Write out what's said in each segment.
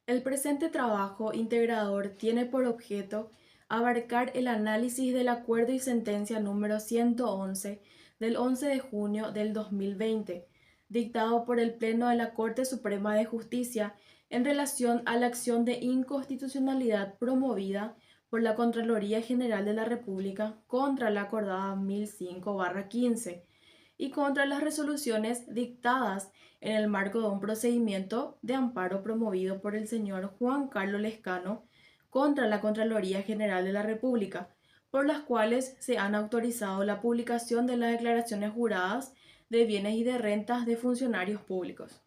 El presente trabajo integrador tiene por objeto abarcar el análisis del acuerdo y sentencia número 111 del 11 de junio del 2020, dictado por el Pleno de la Corte Suprema de Justicia en relación a la acción de inconstitucionalidad promovida por la Contraloría General de la República contra la acordada 1005/15 y contra las resoluciones dictadas en el marco de un procedimiento de amparo promovido por el señor Juan Carlos Lescano contra la Contraloría General de la República, por las cuales se han autorizado la publicación de las declaraciones juradas de bienes y de rentas de funcionarios públicos.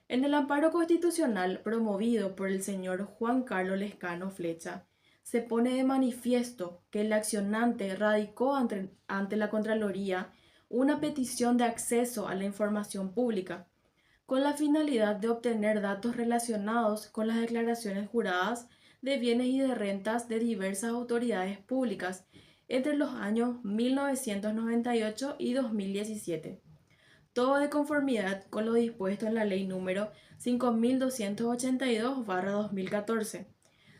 En el amparo constitucional promovido por el señor Juan Carlos Lescano Flecha, se pone de manifiesto que el accionante radicó ante la Contraloría una petición de acceso a la información pública, con la finalidad de obtener datos relacionados con las declaraciones juradas de bienes y de rentas de diversas autoridades públicas entre los años 1998 y 2017, todo de conformidad con lo dispuesto en la Ley número 5282/2014,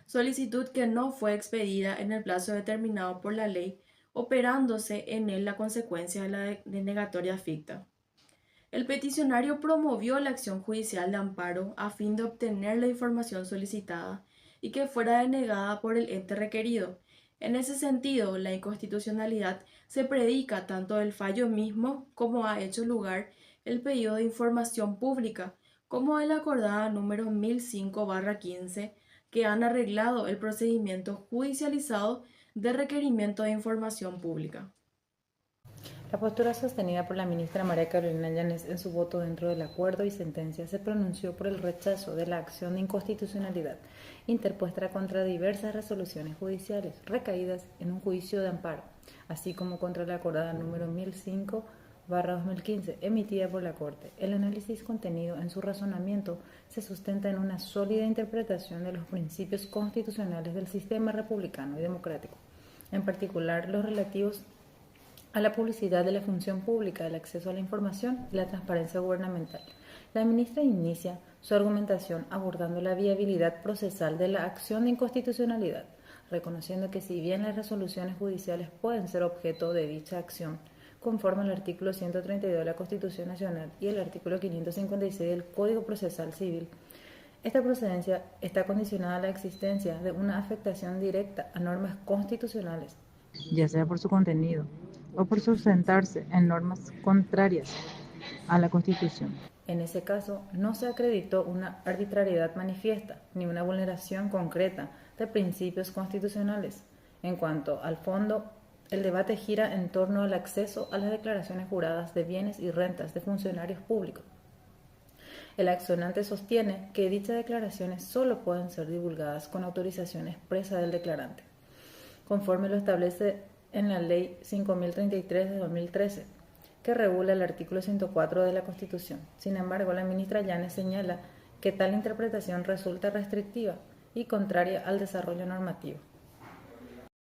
solicitud que no fue expedida en el plazo determinado por la ley, operándose en él la consecuencia de la denegatoria ficta. El peticionario promovió la acción judicial de amparo a fin de obtener la información solicitada y que fuera denegada por el ente requerido. En ese sentido, la inconstitucionalidad se predica tanto del fallo mismo como ha hecho lugar el pedido de información pública, como de la acordada número 1005/15, que han arreglado el procedimiento judicializado de requerimiento de información pública. La postura sostenida por la ministra María Carolina Llanes en su voto dentro del acuerdo y sentencia se pronunció por el rechazo de la acción de inconstitucionalidad interpuesta contra diversas resoluciones judiciales recaídas en un juicio de amparo, así como contra la acordada número 1005/2015 emitida por la Corte. El análisis contenido en su razonamiento se sustenta en una sólida interpretación de los principios constitucionales del sistema republicano y democrático, en particular los relativos a la publicidad de la función pública, el acceso a la información y la transparencia gubernamental. La ministra inicia su argumentación abordando la viabilidad procesal de la acción de inconstitucionalidad, reconociendo que si bien las resoluciones judiciales pueden ser objeto de dicha acción, conforme al artículo 132 de la Constitución Nacional y el artículo 556 del Código Procesal Civil, esta procedencia está condicionada a la existencia de una afectación directa a normas constitucionales, ya sea por su contenido o por sustentarse en normas contrarias a la Constitución. En ese caso, no se acreditó una arbitrariedad manifiesta ni una vulneración concreta de principios constitucionales. En cuanto al fondo, el debate gira en torno al acceso a las declaraciones juradas de bienes y rentas de funcionarios públicos. El accionante sostiene que dichas declaraciones solo pueden ser divulgadas con autorización expresa del declarante, conforme lo establece en la Ley 5033 de 2013, que regula el artículo 104 de la Constitución. Sin embargo, la ministra Llanes señala que tal interpretación resulta restrictiva y contraria al desarrollo normativo.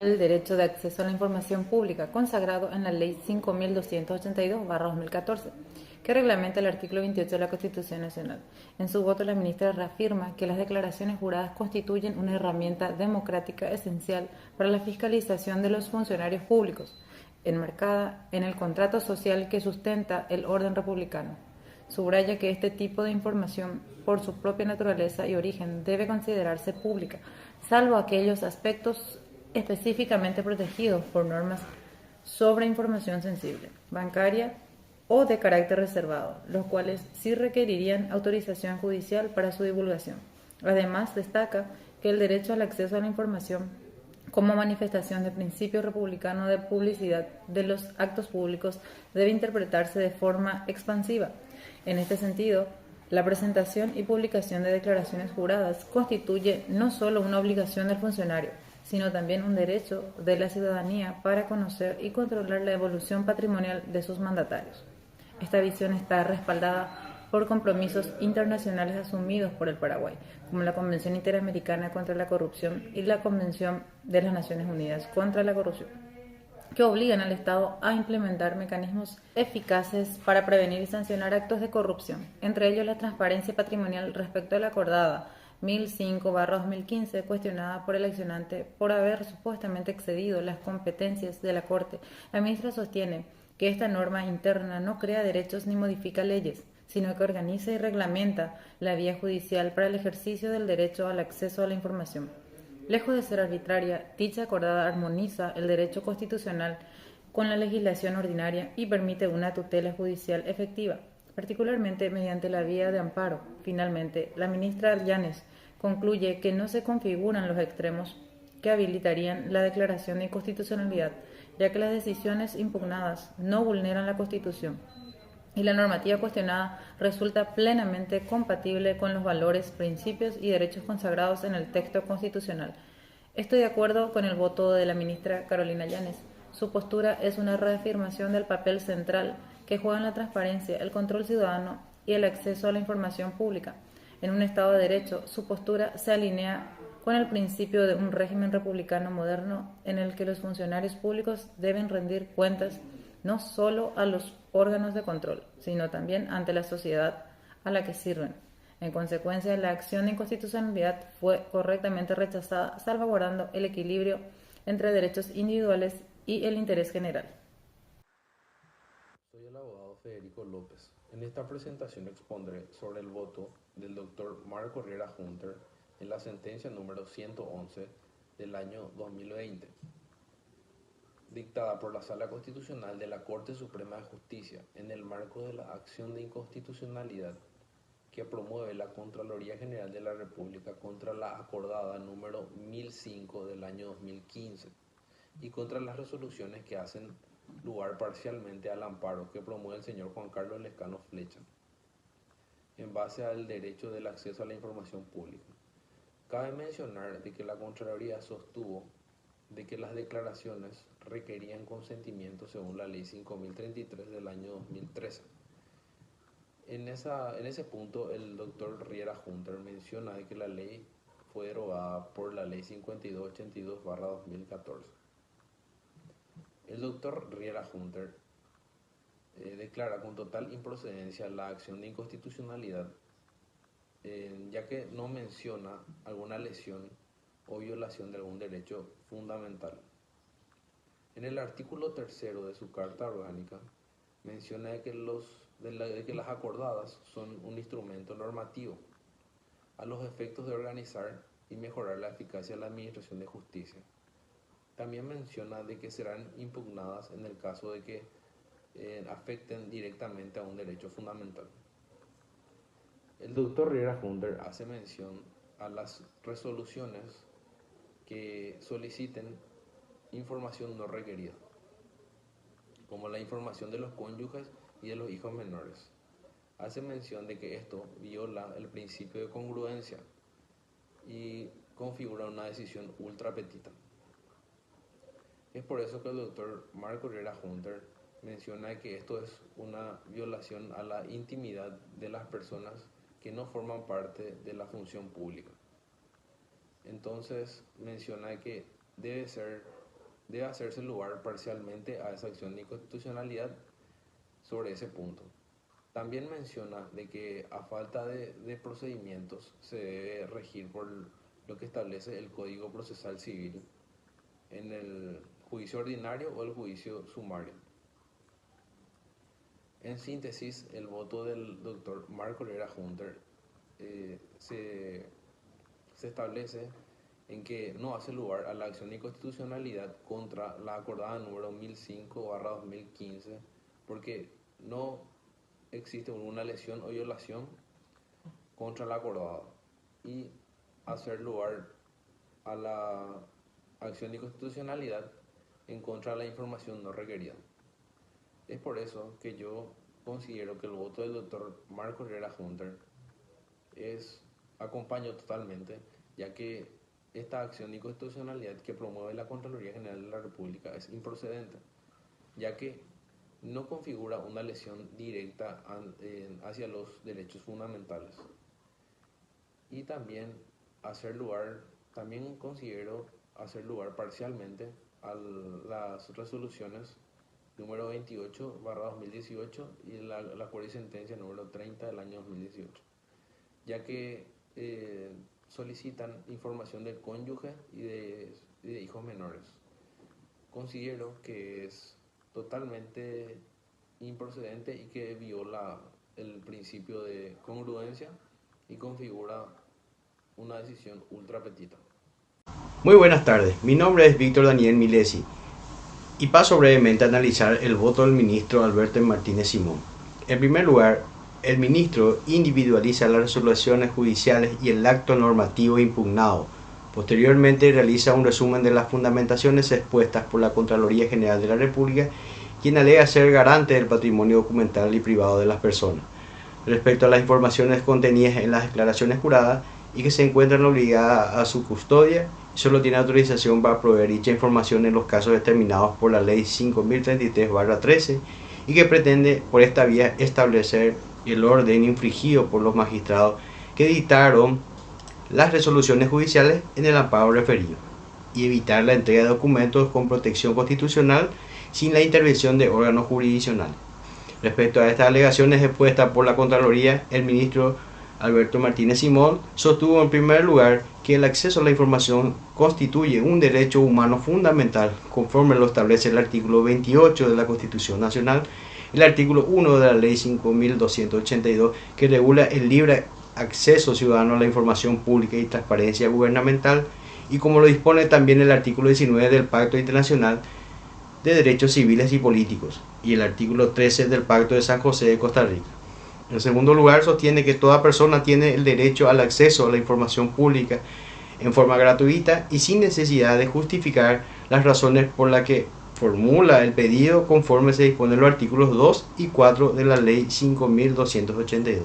El derecho de acceso a la información pública consagrado en la Ley 5282/2014, que reglamenta el artículo 28 de la Constitución Nacional. En su voto, la ministra reafirma que las declaraciones juradas constituyen una herramienta democrática esencial para la fiscalización de los funcionarios públicos, enmarcada en el contrato social que sustenta el orden republicano. Subraya que este tipo de información, por su propia naturaleza y origen, debe considerarse pública, salvo aquellos aspectos específicamente protegidos por normas sobre información sensible, bancaria o de carácter reservado, los cuales sí requerirían autorización judicial para su divulgación. Además, destaca que el derecho al acceso a la información como manifestación del principio republicano de publicidad de los actos públicos debe interpretarse de forma expansiva. En este sentido, la presentación y publicación de declaraciones juradas constituye no solo una obligación del funcionario, sino también un derecho de la ciudadanía para conocer y controlar la evolución patrimonial de sus mandatarios. Esta visión está respaldada por compromisos internacionales asumidos por el Paraguay, como la Convención Interamericana contra la Corrupción y la Convención de las Naciones Unidas contra la Corrupción, que obligan al Estado a implementar mecanismos eficaces para prevenir y sancionar actos de corrupción, entre ellos la transparencia patrimonial respecto a la acordada 1005/2015, cuestionada por el accionante por haber supuestamente excedido las competencias de la Corte. La ministra sostiene que esta norma interna no crea derechos ni modifica leyes, sino que organiza y reglamenta la vía judicial para el ejercicio del derecho al acceso a la información. Lejos de ser arbitraria, dicha acordada armoniza el derecho constitucional con la legislación ordinaria y permite una tutela judicial efectiva, particularmente mediante la vía de amparo. Finalmente, la ministra Llanes concluye que no se configuran los extremos que habilitarían la declaración de inconstitucionalidad, ya que las decisiones impugnadas no vulneran la Constitución y la normativa cuestionada resulta plenamente compatible con los valores, principios y derechos consagrados en el texto constitucional. Estoy de acuerdo con el voto de la ministra Carolina Llanes. Su postura es una reafirmación del papel central que juegan la transparencia, el control ciudadano y el acceso a la información pública. En un Estado de Derecho, su postura se alinea con el principio de un régimen republicano moderno en el que los funcionarios públicos deben rendir cuentas no solo a los órganos de control, sino también ante la sociedad a la que sirven. En consecuencia, la acción de inconstitucionalidad fue correctamente rechazada, salvaguardando el equilibrio entre derechos individuales y el interés general. Soy el abogado Federico López. En esta presentación expondré sobre el voto del doctor Marco Riera Junter en la sentencia número 111 del año 2020, dictada por la Sala Constitucional de la Corte Suprema de Justicia en el marco de la acción de inconstitucionalidad que promueve la Contraloría General de la República contra la acordada número 1005 del año 2015 y contra las resoluciones que hacen lugar parcialmente al amparo que promueve el señor Juan Carlos Lescano Flecha en base al derecho del acceso a la información pública. Cabe mencionar de que la Contraloría sostuvo de que las declaraciones requerían consentimiento según la Ley 5033 del año 2013. En ese punto, el doctor Riera Junter menciona de que la ley fue derogada por la Ley 5282/2014. El doctor Riera Junter declara con total improcedencia la acción de inconstitucionalidad, ya que no menciona alguna lesión o violación de algún derecho fundamental. En el artículo 3 de su Carta Orgánica menciona de que las acordadas son un instrumento normativo a los efectos de organizar y mejorar la eficacia de la administración de justicia. También menciona de que serán impugnadas en el caso de que afecten directamente a un derecho fundamental. El doctor Riera Junter hace mención a las resoluciones que soliciten información no requerida, como la información de los cónyuges y de los hijos menores. Hace mención de que esto viola el principio de congruencia y configura una decisión ultra petita. Es por eso que el doctor Marco Riera Junter menciona que esto es una violación a la intimidad de las personas que no forman parte de la función pública. Entonces menciona que debe hacerse lugar parcialmente a esa acción de inconstitucionalidad sobre ese punto. También menciona de que a falta de procedimientos se debe regir por lo que establece el Código Procesal Civil en el juicio ordinario o el juicio sumario. En síntesis, el voto del doctor Marco Riera Junter se establece en que no hace lugar a la acción de inconstitucionalidad contra la acordada número 1005/2015 porque no existe una lesión o violación contra la acordada, y hacer lugar a la acción de inconstitucionalidad en contra de la información no requerida. Es por eso que yo considero que el voto del doctor Marco Riera Junter acompaño totalmente, ya que esta acción de inconstitucionalidad que promueve la Contraloría General de la República es improcedente, ya que no configura una lesión directa hacia los derechos fundamentales. Y también considero hacer lugar parcialmente a las resoluciones número 28/2018 y la acuerdo y sentencia número 30 del año 2018, ya que solicitan información del cónyuge y de hijos menores. Considero que es totalmente improcedente y que viola el principio de congruencia y configura una decisión ultra petita. Muy buenas tardes, mi nombre es Víctor Daniel Milesi y paso brevemente a analizar el voto del ministro Alberto Martínez Simón. En primer lugar, el ministro individualiza las resoluciones judiciales y el acto normativo impugnado. Posteriormente realiza un resumen de las fundamentaciones expuestas por la Contraloría General de la República, quien alega ser garante del patrimonio documental y privado de las personas. Respecto a las informaciones contenidas en las declaraciones juradas y que se encuentran obligadas a su custodia, solo tiene autorización para proveer dicha información en los casos determinados por la Ley 5033/13 y que pretende por esta vía establecer el orden infringido por los magistrados que dictaron las resoluciones judiciales en el amparo referido y evitar la entrega de documentos con protección constitucional sin la intervención de órganos jurisdiccionales. Respecto a estas alegaciones expuestas por la Contraloría, el ministro Alberto Martínez Simón sostuvo en primer lugar que el acceso a la información constituye un derecho humano fundamental, conforme lo establece el artículo 28 de la Constitución Nacional, el artículo 1 de la Ley 5282, que regula el libre acceso ciudadano a la información pública y transparencia gubernamental, y como lo dispone también el artículo 19 del Pacto Internacional de Derechos Civiles y Políticos y el artículo 13 del Pacto de San José de Costa Rica. En segundo lugar, sostiene que toda persona tiene el derecho al acceso a la información pública en forma gratuita y sin necesidad de justificar las razones por las que formula el pedido, conforme se dispone en los artículos 2 y 4 de la Ley 5282.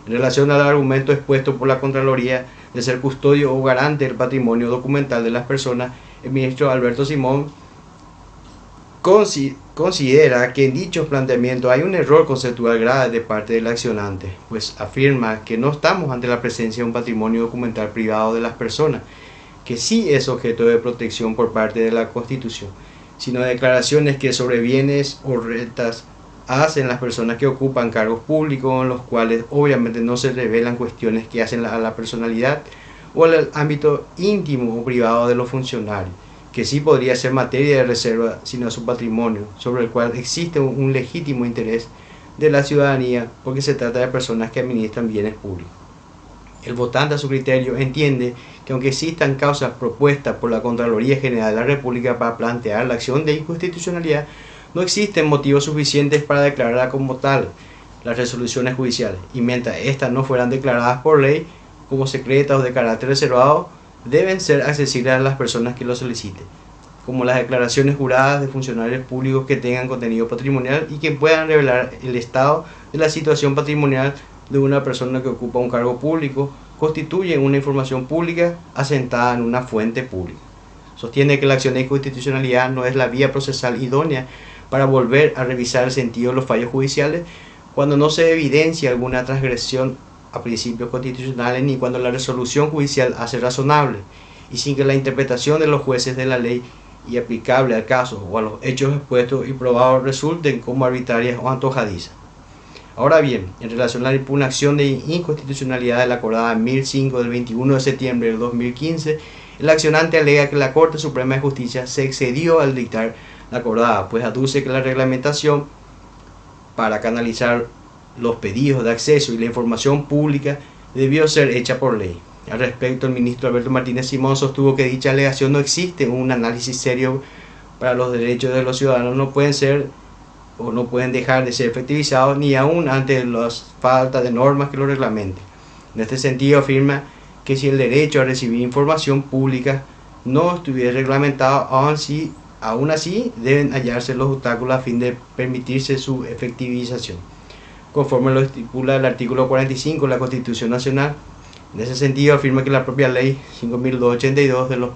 En relación al argumento expuesto por la Contraloría de ser custodio o garante del patrimonio documental de las personas, el ministro Alberto Simón considera que en dichos planteamientos hay un error conceptual grave de parte del accionante, pues afirma que no estamos ante la presencia de un patrimonio documental privado de las personas, que sí es objeto de protección por parte de la Constitución, sino declaraciones que sobre bienes o rentas hacen las personas que ocupan cargos públicos, en los cuales obviamente no se revelan cuestiones que hacen a la personalidad o al ámbito íntimo o privado de los funcionarios, que sí podría ser materia de reserva, sino a su patrimonio, sobre el cual existe un legítimo interés de la ciudadanía, porque se trata de personas que administran bienes públicos. El votante, a su criterio, entiende que aunque existan causas propuestas por la Contraloría General de la República para plantear la acción de inconstitucionalidad, no existen motivos suficientes para declarar como tal las resoluciones judiciales, y mientras estas no fueran declaradas por ley como secretas o de carácter reservado, deben ser accesibles a las personas que lo soliciten, como las declaraciones juradas de funcionarios públicos que tengan contenido patrimonial y que puedan revelar el estado de la situación patrimonial de una persona que ocupa un cargo público, constituyen una información pública asentada en una fuente pública. Sostiene que la acción de inconstitucionalidad no es la vía procesal idónea para volver a revisar el sentido de los fallos judiciales cuando no se evidencia alguna transgresión a principios constitucionales ni cuando la resolución judicial hace razonable y sin que la interpretación de los jueces de la ley y aplicable al caso o a los hechos expuestos y probados resulten como arbitrarias o antojadizas. Ahora bien, en relación a la impugnación de inconstitucionalidad de la acordada 1005 del 21 de septiembre del 2015, el accionante alega que la Corte Suprema de Justicia se excedió al dictar la acordada, pues aduce que la reglamentación para canalizar los pedidos de acceso y la información pública debió ser hecha por ley. Al respecto, el ministro Alberto Martínez Simón sostuvo que dicha alegación no existe un análisis serio para los derechos de los ciudadanos, no pueden ser o no pueden dejar de ser efectivizados ni aún ante las faltas de normas que lo reglamenten. En este sentido, afirma que si el derecho a recibir información pública no estuviera reglamentado, aún así deben hallarse los obstáculos a fin de permitirse su efectivización, conforme lo estipula el artículo 45 de la Constitución Nacional. En ese sentido, afirma que la propia Ley 5282 de los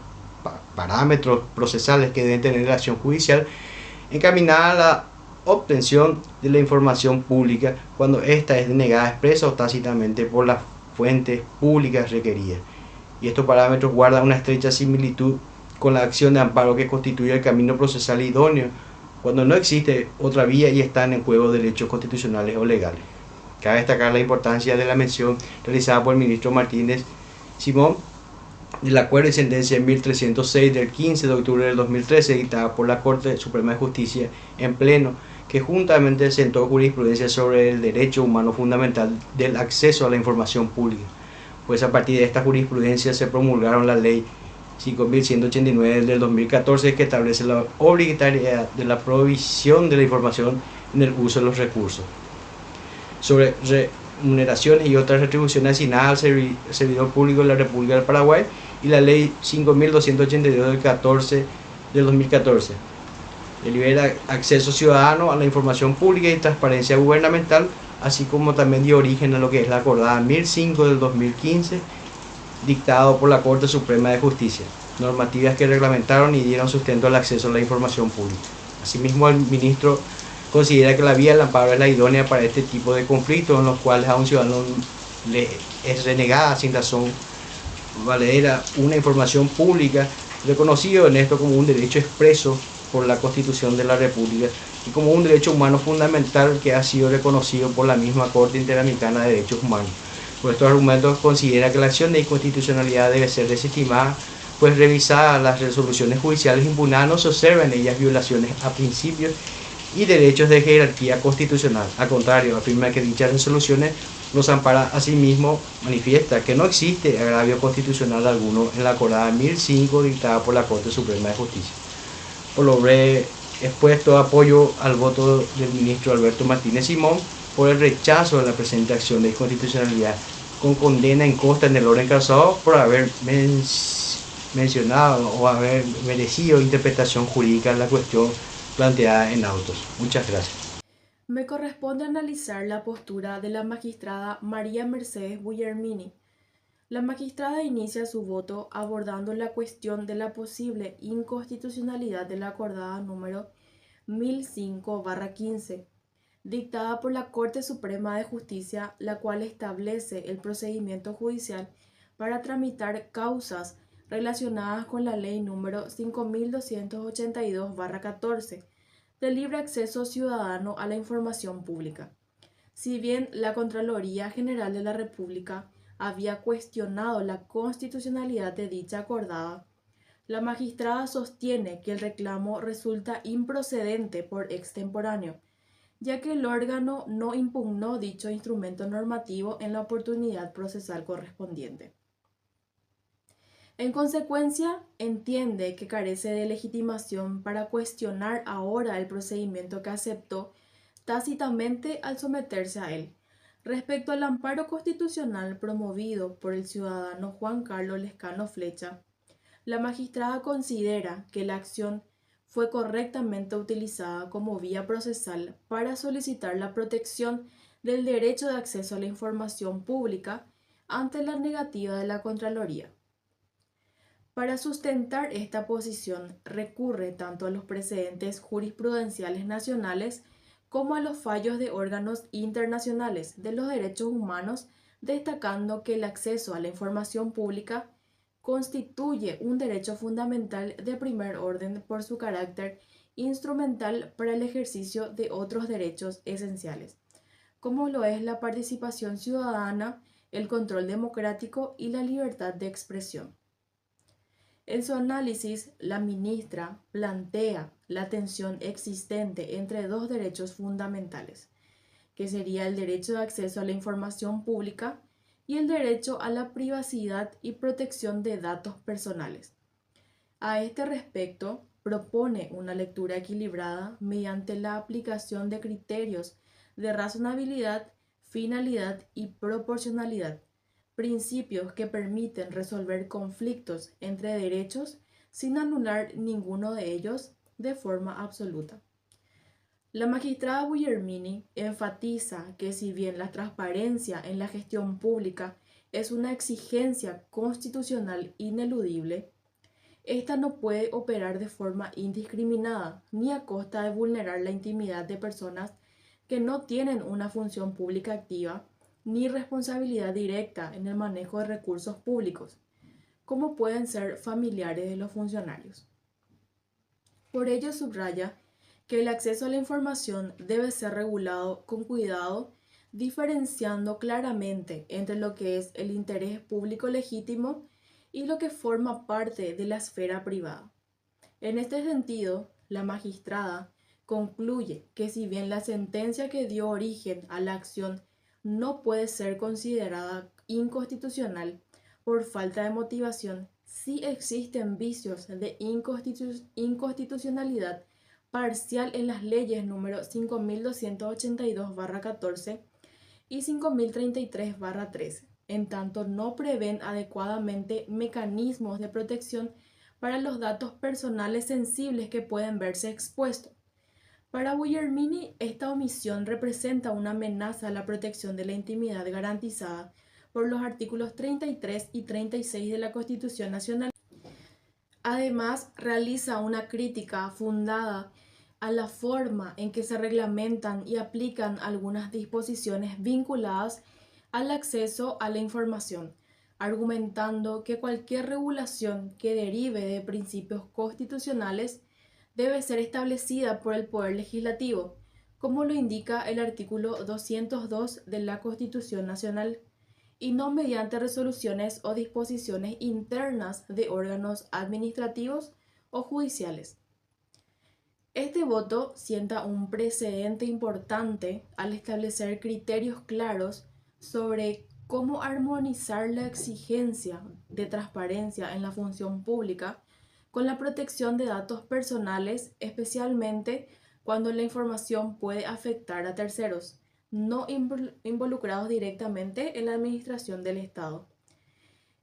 parámetros procesales que deben tener la acción judicial encaminada a la obtención de la información pública cuando ésta es denegada expresa o tácitamente por las fuentes públicas requeridas. Y estos parámetros guardan una estrecha similitud con la acción de amparo que constituye el camino procesal idóneo cuando no existe otra vía y están en juego derechos constitucionales o legales. Cabe destacar la importancia de la mención realizada por el ministro Martínez Simón, del acuerdo y sentencia 1306 del 15 de octubre del 2013 dictada por la Corte Suprema de Justicia en pleno, que juntamente sentó jurisprudencia sobre el derecho humano fundamental del acceso a la información pública. Pues a partir de esta jurisprudencia se promulgaron la ley 5.189 del 2014 que establece la obligatoriedad de la provisión de la información en el uso de los recursos. Sobre remuneraciones y otras retribuciones asignadas al servidor público de la República del Paraguay y la ley 5.282 del 2014. Libera acceso ciudadano a la información pública y transparencia gubernamental, así como también dio origen a lo que es la acordada 1005 del 2015, dictado por la Corte Suprema de Justicia, normativas que reglamentaron y dieron sustento al acceso a la información pública. Asimismo, el ministro considera que la vía del amparo es la idónea para este tipo de conflictos en los cuales a un ciudadano le es renegada sin razón valedera una información pública, reconocido en esto como un derecho expreso por la Constitución de la República y como un derecho humano fundamental que ha sido reconocido por la misma Corte Interamericana de Derechos Humanos. Por estos argumentos considera que la acción de inconstitucionalidad debe ser desestimada, pues revisadas las resoluciones judiciales impugnadas no se observan en ellas violaciones a principios y derechos de jerarquía constitucional. Al contrario, afirma que dichas resoluciones los ampara a sí mismo, manifiesta que no existe agravio constitucional alguno en la acordada 1005 dictada por la Corte Suprema de Justicia. Por lo breve expuesto, apoyo al voto del ministro Alberto Martínez Simón por el rechazo de la presente acción de inconstitucionalidad, con condena en consta en el orden causado por haber mencionado o haber merecido interpretación jurídica en la cuestión planteada en autos. Muchas gracias. Me corresponde analizar la postura de la magistrada María Mercedes Guglielmini. La magistrada inicia su voto abordando la cuestión de la posible inconstitucionalidad de la acordada número 1005/15, dictada por la Corte Suprema de Justicia, la cual establece el procedimiento judicial para tramitar causas relacionadas con la ley número 5282/14, de libre acceso ciudadano a la información pública. Si bien la Contraloría General de la República había cuestionado la constitucionalidad de dicha acordada, la magistrada sostiene que el reclamo resulta improcedente por extemporáneo, ya que el órgano no impugnó dicho instrumento normativo en la oportunidad procesal correspondiente. En consecuencia, entiende que carece de legitimación para cuestionar ahora el procedimiento que aceptó tácitamente al someterse a él. Respecto al amparo constitucional promovido por el ciudadano Juan Carlos Lescano Flecha, la magistrada considera que la acción fue correctamente utilizada como vía procesal para solicitar la protección del derecho de acceso a la información pública ante la negativa de la Contraloría. Para sustentar esta posición recurre tanto a los precedentes jurisprudenciales nacionales como a los fallos de órganos internacionales de los derechos humanos, destacando que el acceso a la información pública constituye un derecho fundamental de primer orden por su carácter instrumental para el ejercicio de otros derechos esenciales, como lo es la participación ciudadana, el control democrático y la libertad de expresión. En su análisis, la ministra plantea la tensión existente entre dos derechos fundamentales, que sería el derecho de acceso a la información pública y el derecho a la privacidad y protección de datos personales. A este respecto, propone una lectura equilibrada mediante la aplicación de criterios de razonabilidad, finalidad y proporcionalidad, principios que permiten resolver conflictos entre derechos sin anular ninguno de ellos de forma absoluta. La magistrada Guglielmini enfatiza que si bien la transparencia en la gestión pública es una exigencia constitucional ineludible, esta no puede operar de forma indiscriminada ni a costa de vulnerar la intimidad de personas que no tienen una función pública activa ni responsabilidad directa en el manejo de recursos públicos, como pueden ser familiares de los funcionarios. Por ello subraya que el acceso a la información debe ser regulado con cuidado diferenciando claramente entre lo que es el interés público legítimo y lo que forma parte de la esfera privada. En este sentido, la magistrada concluye que si bien la sentencia que dio origen a la acción no puede ser considerada inconstitucional por falta de motivación, sí existen vicios de inconstitucionalidad parcial en las leyes número 5282/14 y 5033/13, en tanto no prevén adecuadamente mecanismos de protección para los datos personales sensibles que pueden verse expuestos. Para Guglielmini, esta omisión representa una amenaza a la protección de la intimidad garantizada por los artículos 33 y 36 de la Constitución Nacional. Además, realiza una crítica fundada a la forma en que se reglamentan y aplican algunas disposiciones vinculadas al acceso a la información, argumentando que cualquier regulación que derive de principios constitucionales debe ser establecida por el Poder Legislativo, como lo indica el artículo 202 de la Constitución Nacional, y no mediante resoluciones o disposiciones internas de órganos administrativos o judiciales. Este voto sienta un precedente importante al establecer criterios claros sobre cómo armonizar la exigencia de transparencia en la función pública con la protección de datos personales, especialmente cuando la información puede afectar a terceros, no involucrados directamente en la administración del Estado.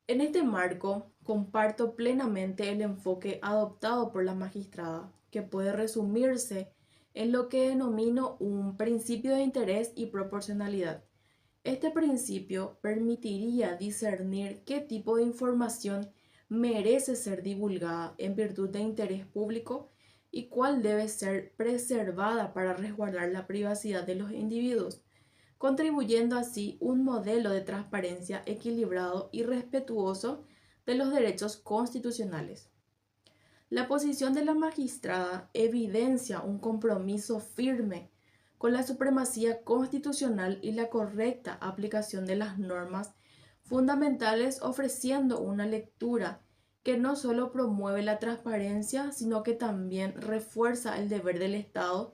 En este marco, comparto plenamente el enfoque adoptado por la magistrada, que puede resumirse en lo que denomino un principio de interés y proporcionalidad. Este principio permitiría discernir qué tipo de información merece ser divulgada en virtud de interés público y cuál debe ser preservada para resguardar la privacidad de los individuos, contribuyendo así un modelo de transparencia equilibrado y respetuoso de los derechos constitucionales. La posición de la magistrada evidencia un compromiso firme con la supremacía constitucional y la correcta aplicación de las normas fundamentales, ofreciendo una lectura que no solo promueve la transparencia, sino que también refuerza el deber del Estado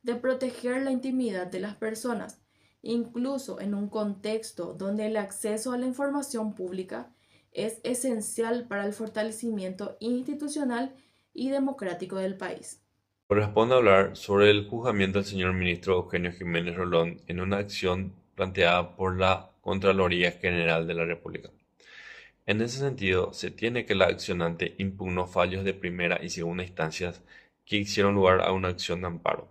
de proteger la intimidad de las personas, incluso en un contexto donde el acceso a la información pública es esencial para el fortalecimiento institucional y democrático del país. Corresponde hablar sobre el juzgamiento del señor ministro Eugenio Jiménez Rolón en una acción planteada por la Contraloría General de la República. En ese sentido, se tiene que la accionante impugnó fallos de primera y segunda instancias que hicieron lugar a una acción de amparo,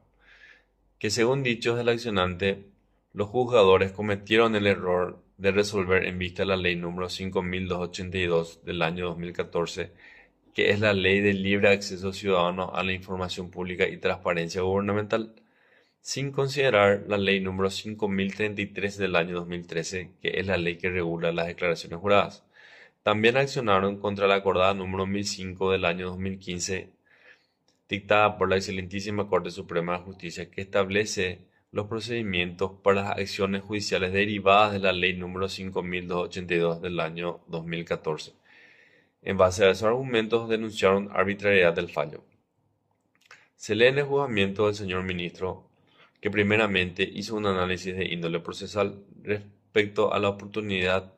que según dichos del accionante, los juzgadores cometieron el error de resolver en vista de la ley número 5282 del año 2014, que es la Ley de Libre Acceso Ciudadano a la Información Pública y Transparencia Gubernamental, sin considerar la ley número 5033 del año 2013, que es la ley que regula las declaraciones juradas. También accionaron contra la acordada número 1005 del año 2015, dictada por la Excelentísima Corte Suprema de Justicia, que establece los procedimientos para las acciones judiciales derivadas de la ley número 5282 del año 2014. En base a esos argumentos denunciaron arbitrariedad del fallo. Se lee en el juzgamiento del señor ministro que primeramente hizo un análisis de índole procesal respecto a la oportunidad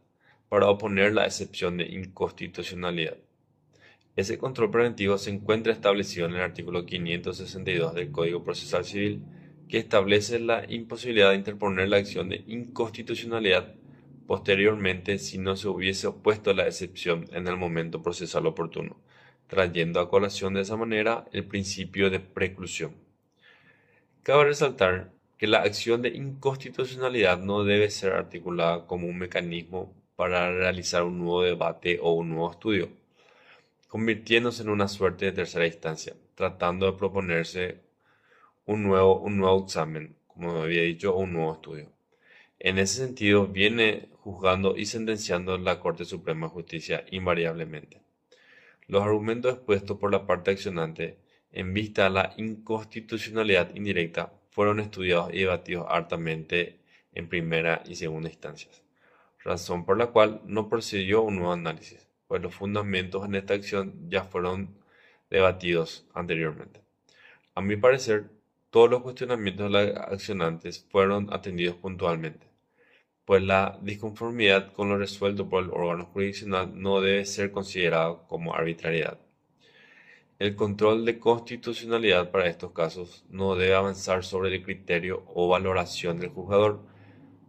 para oponer la excepción de inconstitucionalidad. Ese control preventivo se encuentra establecido en el artículo 562 del Código Procesal Civil, que establece la imposibilidad de interponer la acción de inconstitucionalidad posteriormente si no se hubiese opuesto la excepción en el momento procesal oportuno, trayendo a colación de esa manera el principio de preclusión. Cabe resaltar que la acción de inconstitucionalidad no debe ser articulada como un mecanismo para realizar un nuevo debate o un nuevo estudio, convirtiéndose en una suerte de tercera instancia, tratando de proponerse un nuevo examen, como había dicho, o un nuevo estudio. En ese sentido, viene juzgando y sentenciando la Corte Suprema de Justicia invariablemente. Los argumentos expuestos por la parte accionante en vista a la inconstitucionalidad indirecta fueron estudiados y debatidos hartamente en primera y segunda instancias, razón por la cual no procedió un nuevo análisis, pues los fundamentos en esta acción ya fueron debatidos anteriormente. A mi parecer, todos los cuestionamientos de los accionantes fueron atendidos puntualmente, pues la disconformidad con lo resuelto por el órgano jurisdiccional no debe ser considerada como arbitrariedad. El control de constitucionalidad para estos casos no debe avanzar sobre el criterio o valoración del juzgador,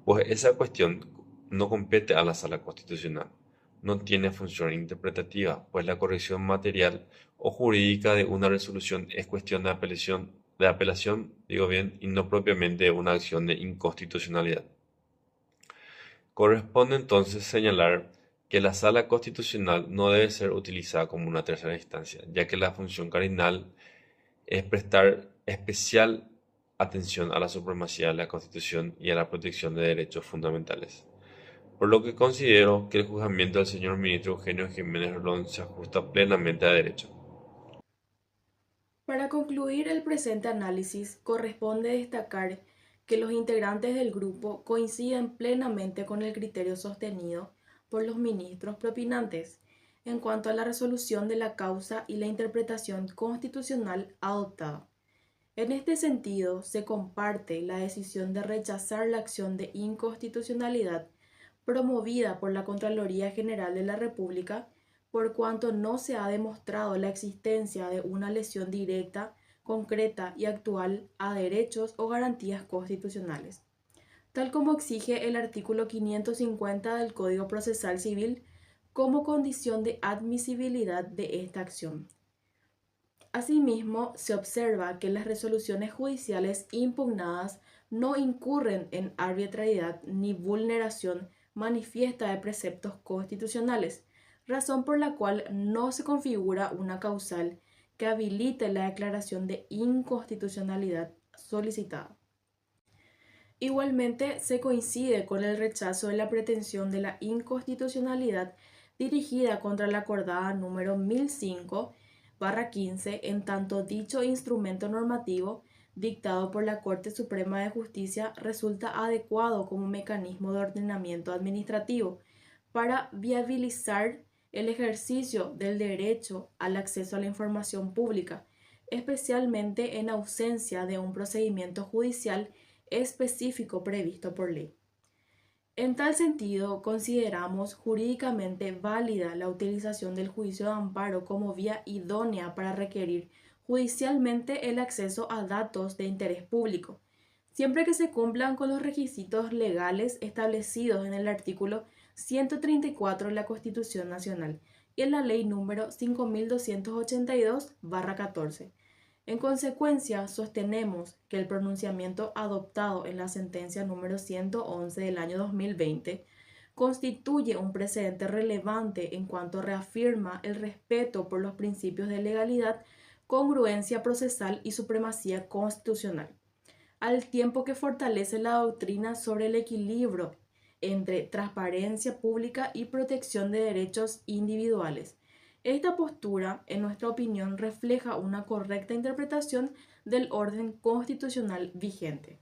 pues esa cuestión no compete a la Sala Constitucional. No tiene función interpretativa, pues la corrección material o jurídica de una resolución es cuestión de apelación, y no propiamente una acción de inconstitucionalidad. Corresponde entonces señalar que la Sala Constitucional no debe ser utilizada como una tercera instancia, ya que la función cardinal es prestar especial atención a la supremacía de la Constitución y a la protección de derechos fundamentales. Por lo que considero que el juzgamiento del señor ministro Eugenio Jiménez Rolón se ajusta plenamente a derecho. Para concluir el presente análisis, corresponde destacar que los integrantes del grupo coinciden plenamente con el criterio sostenido por los ministros propinantes en cuanto a la resolución de la causa y la interpretación constitucional adoptada. En este sentido, se comparte la decisión de rechazar la acción de inconstitucionalidad promovida por la Contraloría General de la República, por cuanto no se ha demostrado la existencia de una lesión directa, concreta y actual a derechos o garantías constitucionales, tal como exige el artículo 550 del Código Procesal Civil como condición de admisibilidad de esta acción. Asimismo, se observa que las resoluciones judiciales impugnadas no incurren en arbitrariedad ni vulneración manifiesta de preceptos constitucionales, razón por la cual no se configura una causal que habilite la declaración de inconstitucionalidad solicitada. Igualmente, se coincide con el rechazo de la pretensión de la inconstitucionalidad dirigida contra la acordada número 1005/15, en tanto dicho instrumento normativo dictado por la Corte Suprema de Justicia resulta adecuado como mecanismo de ordenamiento administrativo para viabilizar el ejercicio del derecho al acceso a la información pública, especialmente en ausencia de un procedimiento judicial específico previsto por ley. En tal sentido, consideramos jurídicamente válida la utilización del juicio de amparo como vía idónea para requerir judicialmente el acceso a datos de interés público, siempre que se cumplan con los requisitos legales establecidos en el artículo 134 de la Constitución Nacional y en la Ley número 5282/14. En consecuencia, sostenemos que el pronunciamiento adoptado en la sentencia número 111 del año 2020 constituye un precedente relevante en cuanto reafirma el respeto por los principios de legalidad, congruencia procesal y supremacía constitucional, al tiempo que fortalece la doctrina sobre el equilibrio entre transparencia pública y protección de derechos individuales. Esta postura, en nuestra opinión, refleja una correcta interpretación del orden constitucional vigente.